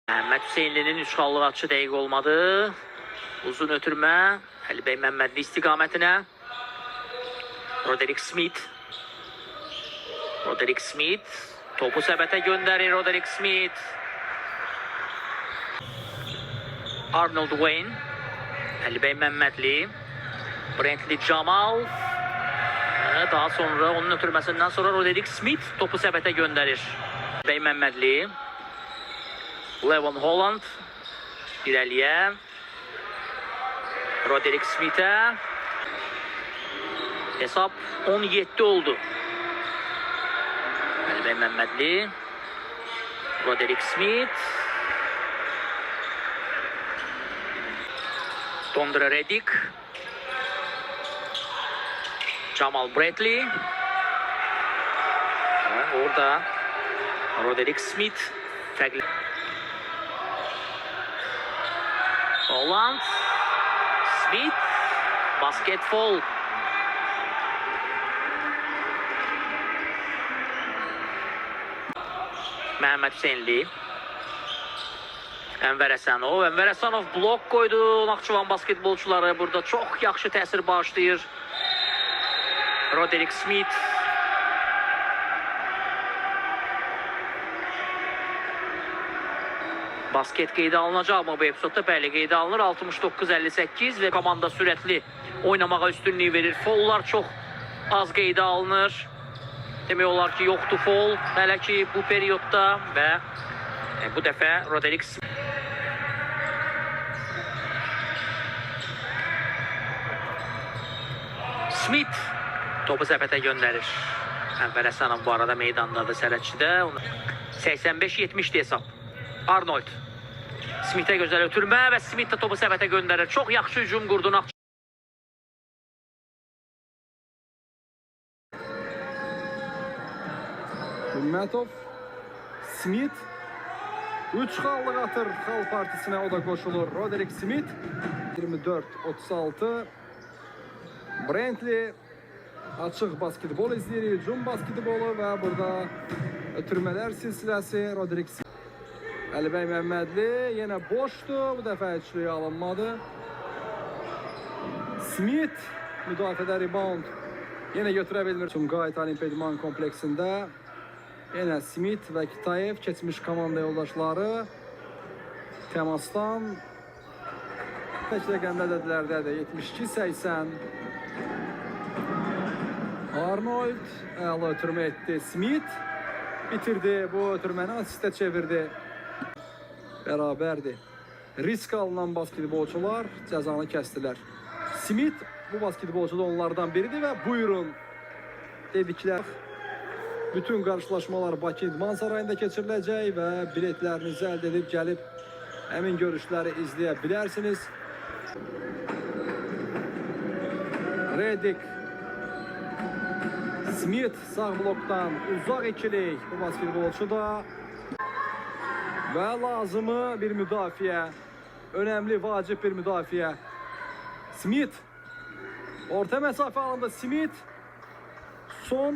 Məhəmməd Hüseynlinin 3 xallıq atışı dəqiq olmadı. Uzun ötürmə. Əlibəy Məmmədli istiqamətinə. Roderick Smith. Roderick Smith. Topu səbətə göndərir Roderick Smith. Arnold Wayne. Əlibəy Məmmədli. Brentley Camal. Daha sonra onun ötürməsindən sonra Roderick Smith topu səbətə göndərir. Əlibəy Məmmədli. Levon Holland irəliyə. Roderick Smith'e. Hesap 17 oldu. Əlibəy Məmmədli. Roderick Smith. Dondra Redick. Jamal Bradley. Orada Roderick Smith. Holland. Smith. Basket foul. Məhəmməd Hüseynli. Ənvər Həsənov. Ənvər Həsənov blok koydu. Naxçıvan basketbolçuları burada çox yaxşı təsir bağışlayır. Roderick Smith. Basket qeydə alınacaq mı bu epizodda? Bəli, qeydə alınır. 69-58 və komanda sürətli oynamağa üstünlüyü verir. Foullar çox az qeydə alınır. Demək olar ki, yoxdur foul hələ ki bu periyodda və bu dəfə Roderick Smith topu səbətə göndərir. Ənvər Həsənov bu arada meydandadır sərhədçidə. 85-70 hesab. Arnold. Smith'e gözəl ötürmə və Smith də topu səbətə göndərir. Çox yaxşı hücum qurdu. Hümmətov. Smith. 3 xallıq atır Xalq Partisinə, o da qoşulur. Roderick Smith. 24-36. Brentley. Açıq basketbol izləyir. Hücum basketbolu və burada ötürmələr silsiləsi Roderick Smith. Əlibəy Məmmədli yenə boşdur. Bu dəfə üçlüyə alınmadı. Smith müdafiədə rebound yenə götürə bilmir. Sumqayıt Olimpiya İdman kompleksində yenə Smith və Kitayev keçmiş komanda yoldaşları təmasdan tək rəqəmdə dedilərdədir. 72-80. Arnold əla ötürmə etdi. Smith bitirdi. Bu ötürməni asistə çevirdi. Bərabərdir. Risk alınan basketbolçular cəzanı kəstilər. Smith bu basketbolçu da onlardan biridir və buyurun dediklər. Bütün qarşılaşmalar Bakı İdman Sarayında keçiriləcək və biletlərinizi əldə edib gəlib həmin görüşləri izləyə bilərsiniz. Redick. Smith sağ blokdan uzaq ikilik. Bu basketbolçu da və lazımı bir müdafiə, önəmli, vacib bir müdafiə. Smith, orta məsafə alında Smith, son